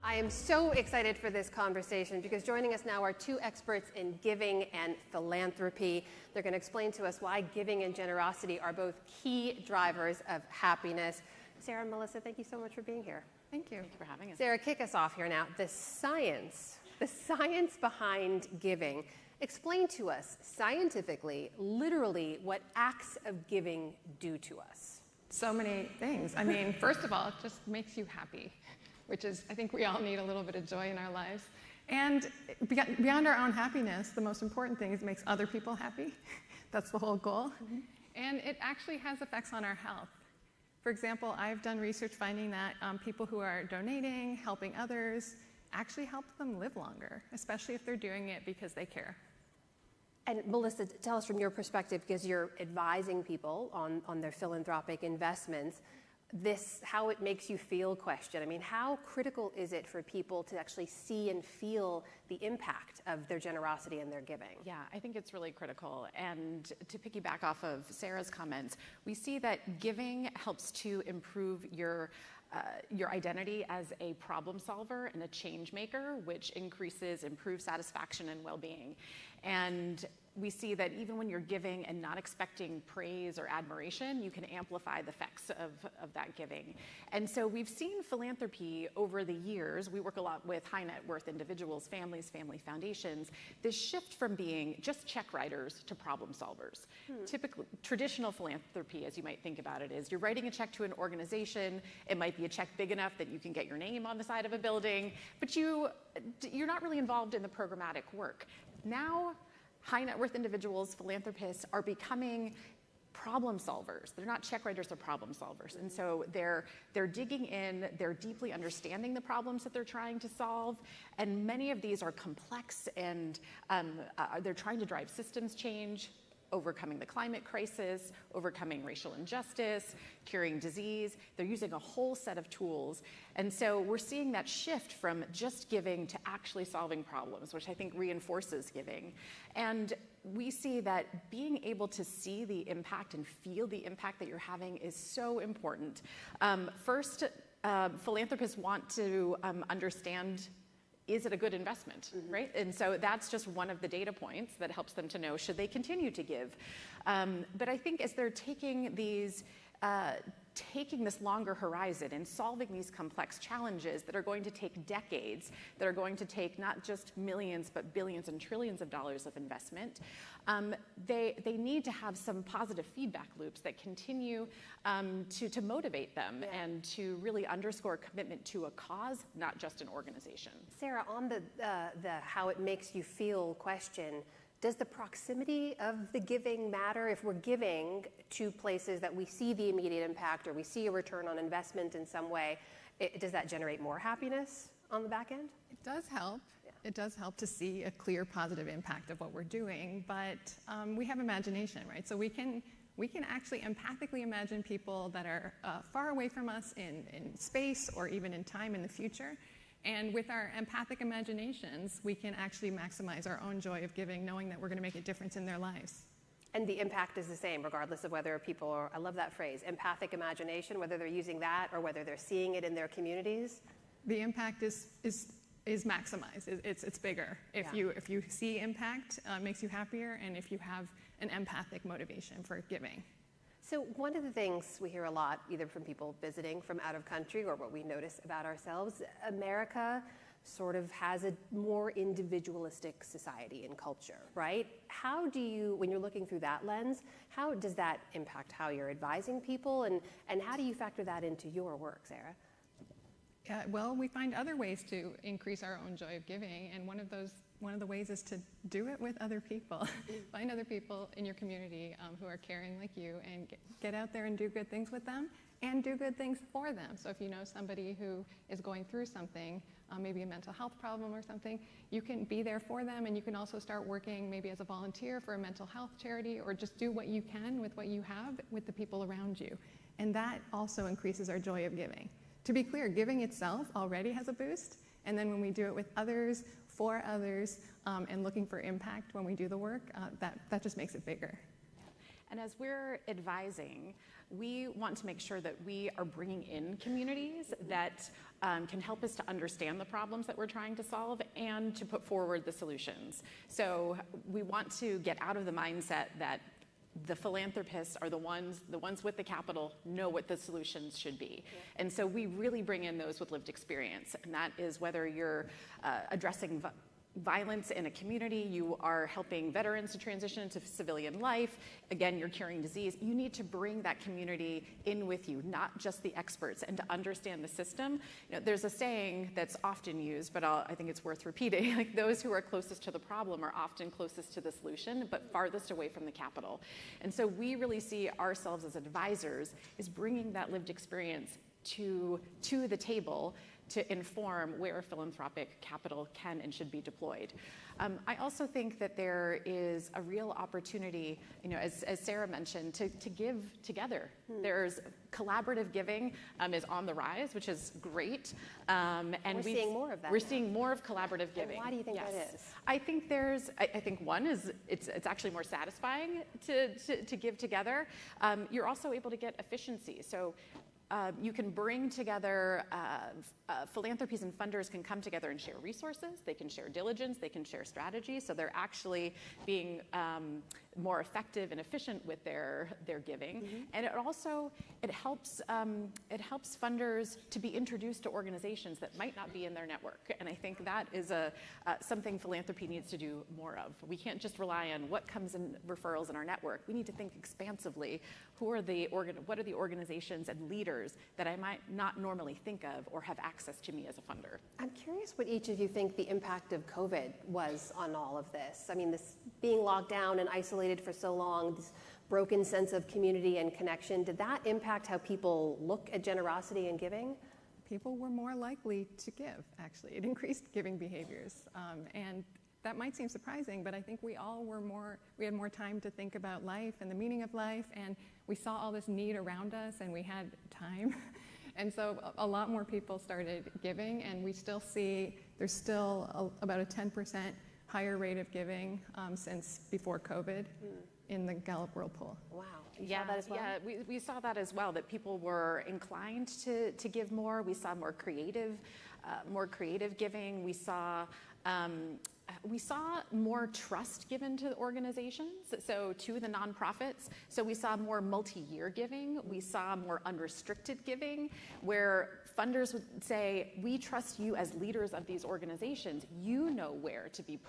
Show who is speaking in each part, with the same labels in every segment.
Speaker 1: I am so excited for this conversation because joining us now are two experts in giving and philanthropy. They're going to explain to us why giving and generosity are both key drivers of happiness. Sara and Melissa, thank you so much for being here.
Speaker 2: Thank you.
Speaker 3: Thank you for having us.
Speaker 1: Sara, kick us off here now. The science behind giving. Explain to us scientifically, literally, what acts of giving do to us.
Speaker 2: So many things. I mean, first of all, it just makes you happy, which is, I think we all need a little bit of joy in our lives. And beyond our own happiness, the most important thing is it makes other people happy. That's the whole goal. Mm-hmm. And it actually has effects on our health. For example, I've done research finding that people who are donating, helping others, actually help them live longer, especially if they're doing it because they care.
Speaker 1: And Melissa, tell us from your perspective, because you're advising people on their philanthropic investments, how it makes you feel question. I mean, how critical is it for people to actually see and feel the impact of their generosity and their giving?
Speaker 3: Yeah, I think it's really critical. And to piggyback off of Sara's comments, we see that giving helps to improve your identity as a problem solver and a change maker, which improves satisfaction and well-being. And we see that even when you're giving and not expecting praise or admiration, you can amplify the effects of that giving. And so we've seen philanthropy over the years. We work a lot with high net worth individuals, families, family foundations. This shift from being just check writers to problem solvers. Typically, traditional philanthropy, as you might think about it, is you're writing a check to an organization. It might be a check big enough that you can get your name on the side of a building, but you're not really involved in the programmatic work. Now, high net worth individuals, philanthropists, are becoming problem solvers. They're not check writers, they're problem solvers. And so they're digging in, they're deeply understanding the problems that they're trying to solve. And many of these are complex, and they're trying to drive systems change, overcoming the climate crisis, overcoming racial injustice, curing disease. They're using a whole set of tools. And so we're seeing that shift from just giving to actually solving problems, which I think reinforces giving. And we see that being able to see the impact and feel the impact that you're having is so important. First, philanthropists want to understand, is it a good investment, right? And so that's just one of the data points that helps them to know, should they continue to give? But I think as they're taking this longer horizon and solving these complex challenges that are going to take decades, that are going to take not just millions, but billions and trillions of dollars of investment, they need to have some positive feedback loops that continue to motivate them and to really underscore commitment to a cause, not just an organization.
Speaker 1: Sara, on the how it makes you feel question, does the proximity of the giving matter? If we're giving to places that we see the immediate impact or we see a return on investment in some way, does that generate more happiness on the back end?
Speaker 2: It does help. Yeah. It does help to see a clear positive impact of what we're doing, but we have imagination, right? So we can actually empathically imagine people that are far away from us in space or even in time in the future. And with our empathic imaginations, we can actually maximize our own joy of giving, knowing that we're going to make a difference in their lives.
Speaker 1: And the impact is the same, regardless of whether people are, I love that phrase, empathic imagination, whether they're using that or whether they're seeing it in their communities.
Speaker 2: The impact is maximized. It's bigger. If you see impact, it makes you happier, and if you have an empathic motivation for giving.
Speaker 1: So one of the things we hear a lot, either from people visiting from out of country or what we notice about ourselves, America sort of has a more individualistic society and culture, right? How do you, when you're looking through that lens, how does that impact how you're advising people, and how do you factor that into your work, Sara?
Speaker 2: Well, we find other ways to increase our own joy of giving, and one of the ways is to do it with other people. Find other people in your community who are caring like you, and get out there and do good things with them and do good things for them. So if you know somebody who is going through something, maybe a mental health problem or something, you can be there for them, and you can also start working maybe as a volunteer for a mental health charity, or just do what you can with what you have with the people around you. And that also increases our joy of giving. To be clear, giving itself already has a boost, and then when we do it with others, for others, and looking for impact when we do the work, that just makes it bigger.
Speaker 3: And as we're advising, we want to make sure that we are bringing in communities that can help us to understand the problems that we're trying to solve and to put forward the solutions. So we want to get out of the mindset that the philanthropists are the ones with the capital know what the solutions should be. Yeah. And so we really bring in those with lived experience. And that is whether you're addressing violence in a community, you are helping veterans to transition into civilian life, again, you're curing disease. You need to bring that community in with you, not just the experts, and to understand the system. You know, there's a saying that's often used, but I think it's worth repeating, like those who are closest to the problem are often closest to the solution, but farthest away from the capital. And so we really see ourselves as advisors is bringing that lived experience to the table to inform where philanthropic capital can and should be deployed. I also think that there is a real opportunity, you know, as Sara mentioned, to give together. There's collaborative giving is on the rise, which is great. And
Speaker 1: we're seeing more of that.
Speaker 3: We're seeing more of collaborative giving.
Speaker 1: And why do you think that is?
Speaker 3: I think I think one is it's actually more satisfying to give together. You're also able to get efficiency. So you can bring together, philanthropies and funders can come together and share resources, they can share diligence, they can share strategy, so they're actually being more effective and efficient with their giving. And it helps funders to be introduced to organizations that might not be in their network. And I think that is something philanthropy needs to do more of. We can't just rely on what comes in referrals in our network. We need to think expansively. What are the organizations and leaders that I might not normally think of or have access to me as a funder?
Speaker 1: I'm curious what each of you think the impact of COVID was on all of this. I mean, this being locked down and isolated for so long, this broken sense of community and connection, did that impact how people look at generosity and giving?
Speaker 2: People were more likely to give, actually. It increased giving behaviors. And that might seem surprising, but I think we had more time to think about life and the meaning of life, and we saw all this need around us, and we had time. And so a lot more people started giving, and we still see there's still about a 10% higher rate of giving since before COVID in the Gallup World Poll.
Speaker 1: Wow.
Speaker 3: Yeah, that as well? Yeah, we saw that as well, that people were inclined to give more. We saw more creative giving. We saw more trust given to the organizations, so to the nonprofits. So we saw more multi-year giving. We saw more unrestricted giving, where funders would say, we trust you as leaders of these organizations. You know where to be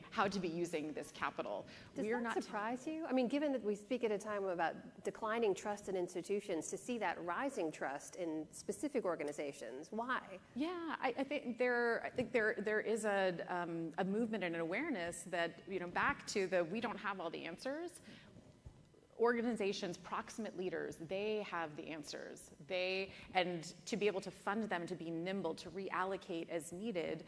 Speaker 3: how to be using this capital.
Speaker 1: Does that surprise you? I mean, given that we speak at a time about declining trust in institutions, to see that rising trust in specific organizations, why?
Speaker 3: Yeah, I think there is a movement and an awareness that, you know, back to we don't have all the answers. Organizations, proximate leaders, they have the answers. And to be able to fund them, to be nimble, to reallocate as needed.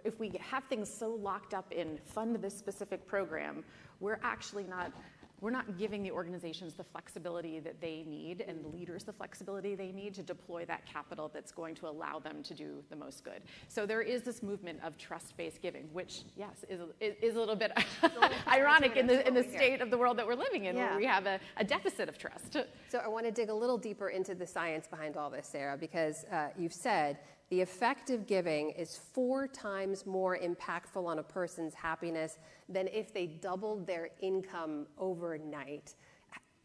Speaker 3: If we have things so locked up in fund this specific program, we're not giving the organizations the flexibility that they need and leaders the flexibility they need to deploy that capital that's going to allow them to do the most good. So there is this movement of trust-based giving, which, yes, is a little bit ironic in the state of the world that we're living in, where we have a deficit of trust.
Speaker 1: So I want to dig a little deeper into the science behind all this, Sara, because you've said the effect of giving is 4 times more impactful on a person's happiness than if they doubled their income overnight.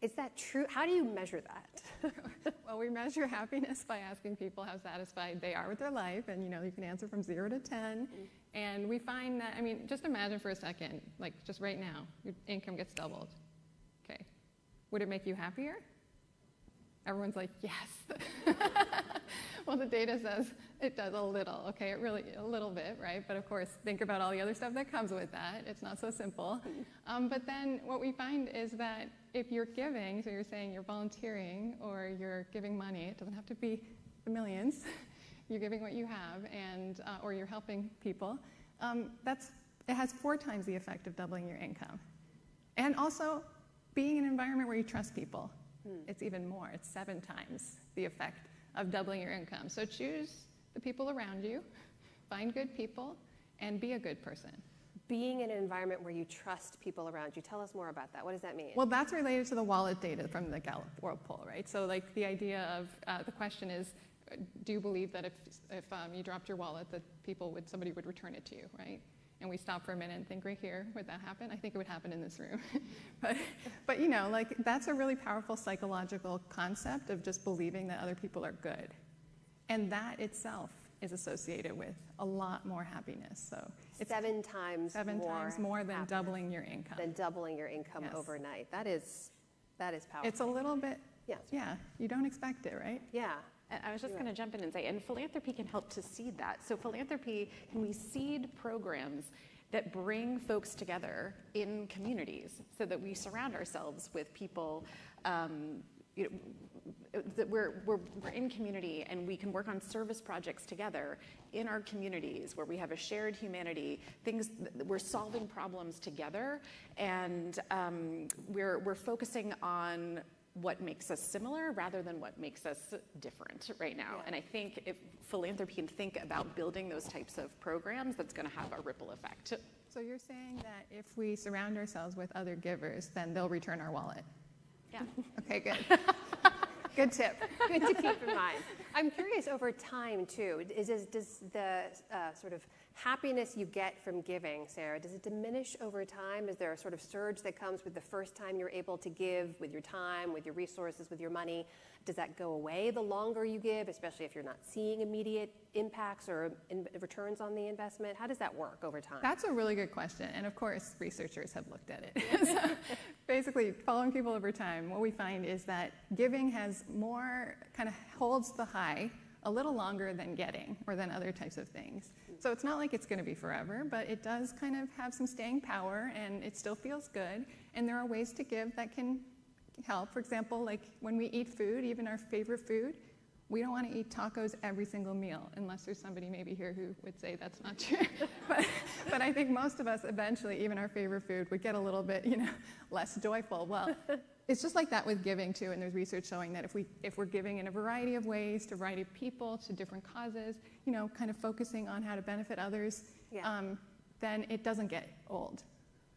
Speaker 1: Is that true? How do you measure that?
Speaker 2: Well, we measure happiness by asking people how satisfied they are with their life, and you can answer from 0 to 10. And we find that, just imagine for a second, like just right now, your income gets doubled. Okay. Would it make you happier? Everyone's like, yes. Well, the data says it does a little, okay? A little bit, right? But of course, think about all the other stuff that comes with that. It's not so simple. But then what we find is that if you're giving, so you're saying you're volunteering or you're giving money, it doesn't have to be the millions. You're giving what you have, and or you're helping people. It has 4 times the effect of doubling your income. And also, being in an environment where you trust people. It's even more. It's 7 times the effect of doubling your income. So choose the people around you, find good people, and be a good person.
Speaker 1: being in an environment where you trust people around you. Tell us more about that. What does that mean?
Speaker 2: Well, that's related to the wallet data from the Gallup World Poll, right? So like the idea of, the question is, do you believe that if you dropped your wallet that somebody would return it to you, right? And we stop for a minute and think right here, would that happen? I think it would happen in this room. but you know, like that's a really powerful psychological concept of just believing that other people are good. And that itself is associated with a lot more happiness. So it's
Speaker 1: seven times
Speaker 2: more than doubling your income.
Speaker 1: Than doubling your income
Speaker 2: Yes.
Speaker 1: overnight. That is powerful.
Speaker 2: It's a little bit,
Speaker 1: Yes.
Speaker 2: yeah, you don't expect it, right?
Speaker 1: Yeah.
Speaker 3: And I was just going to jump in and say, and philanthropy can help to seed that. So philanthropy, can we seed programs that bring folks together in communities so that we surround ourselves with people, that we're in community and we can work on service projects together in our communities where we have a shared humanity, we're solving problems together, and we're focusing on what makes us similar rather than what makes us different right now.
Speaker 1: Yeah.
Speaker 3: And I think if philanthropy can think about building those types of programs, that's going to have a ripple effect.
Speaker 2: So you're saying that if we surround ourselves with other givers, then they'll return our wallet?
Speaker 3: Yeah.
Speaker 2: Okay, good. Good tip.
Speaker 1: Good to keep in mind. I'm curious over time too, does the sort of happiness you get from giving, Sara, does it diminish over time? Is there a sort of surge that comes with the first time you're able to give with your time, with your resources, with your money? Does that go away the longer you give, especially if you're not seeing immediate impacts or returns on the investment? How does that work over time?
Speaker 2: That's a really good question. And of course, researchers have looked at it. So basically, following people over time, what we find is that giving has more, kind of holds the high a little longer than getting or than other types of things. So it's not like it's going to be forever, but it does kind of have some staying power and it still feels good. And there are ways to give that can help. For example, like when we eat food, even our favorite food, we don't want to eat tacos every single meal, unless there's somebody maybe here who would say that's not true. but I think most of us eventually, even our favorite food, would get a little bit, less joyful. Well, it's just like that with giving too, and there's research showing that if we're giving in a variety of ways to a variety of people, to different causes, kind of focusing on how to benefit others, then it doesn't get old.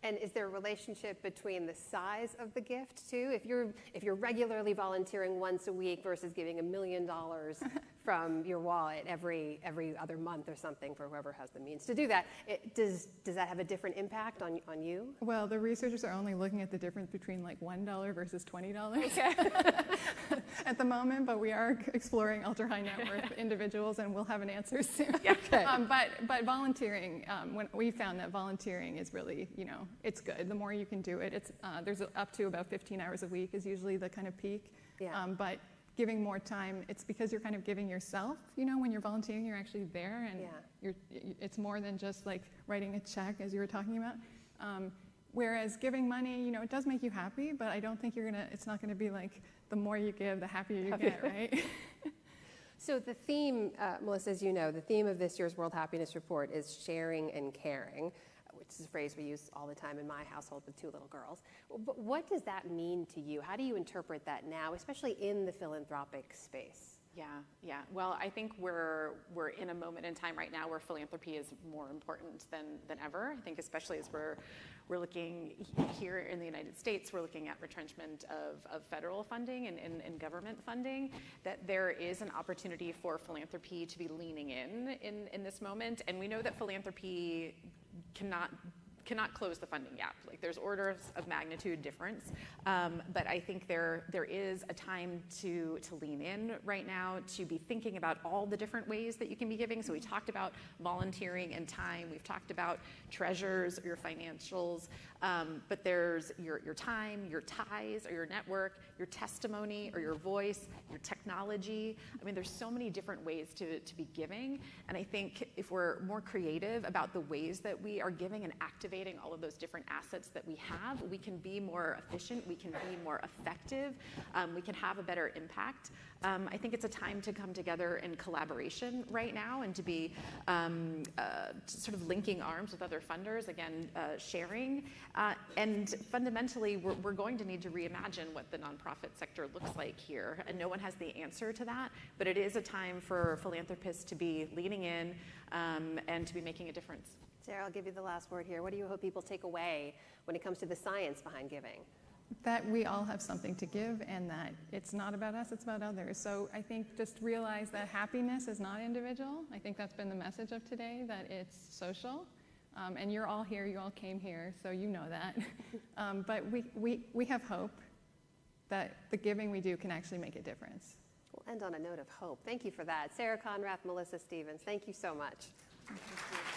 Speaker 1: And is there a relationship between the size of the gift too? If you're regularly volunteering once a week versus giving $1 million from your wallet every other month or something for whoever has the means to do that, does that have a different impact on you?
Speaker 2: Well, the researchers are only looking at the difference between like $1 versus $20
Speaker 1: okay.
Speaker 2: at the moment, but we are exploring ultra high net worth individuals, and we'll have an answer soon.
Speaker 1: Yeah, okay.
Speaker 2: But volunteering, when we found that volunteering is really, it's good. The more you can do it, there's up to about 15 hours a week is usually the kind of peak.
Speaker 1: Yeah.
Speaker 2: But giving more time, it's because you're kind of giving yourself. When you're volunteering, you're actually there, and it's more than just like writing a check, as you were talking about. Whereas giving money, it does make you happy, but I don't think it's not gonna be like the more you give, the happier you get, right?
Speaker 1: So the theme, Melissa, as you know, the theme of this year's World Happiness Report is sharing and caring, which is a phrase we use all the time in my household with 2 little girls. But what does that mean to you? How do you interpret that now, especially in the philanthropic space?
Speaker 3: Yeah. Well, I think we're in a moment in time right now where philanthropy is more important than ever. I think especially as we're looking here in the United States, we're looking at retrenchment of federal funding and government funding, that there is an opportunity for philanthropy to be leaning in this moment. And we know that philanthropy cannot close the funding gap. Like there's orders of magnitude difference, but I think there is a time to lean in right now, to be thinking about all the different ways that you can be giving. So we talked about volunteering and time. We've talked about treasures, your financials, but there's your time, your ties, or your network, your testimony, or your voice, your technology. I mean, there's so many different ways to be giving, and I think if we're more creative about the ways that we are giving and activating all of those different assets that we have, we can be more efficient, we can be more effective, we can have a better impact. I think it's a time to come together in collaboration right now and to be sort of linking arms with other funders, again, sharing. And fundamentally, we're going to need to reimagine what the nonprofit sector looks like here. And no one has the answer to that, but it is a time for philanthropists to be leaning in and to be making a difference.
Speaker 1: Sara, I'll give you the last word here. What do you hope people take away when it comes to the science behind giving?
Speaker 2: That we all have something to give and that it's not about us, it's about others. So I think just realize that happiness is not individual. I think that's been the message of today, that it's social. And you're all here, you all came here, so you know that. But we have hope that the giving we do can actually make a difference.
Speaker 1: We'll end on a note of hope. Thank you for that. Sara, Konrath, Melissa Stevens, thank you so much.
Speaker 2: Thank you.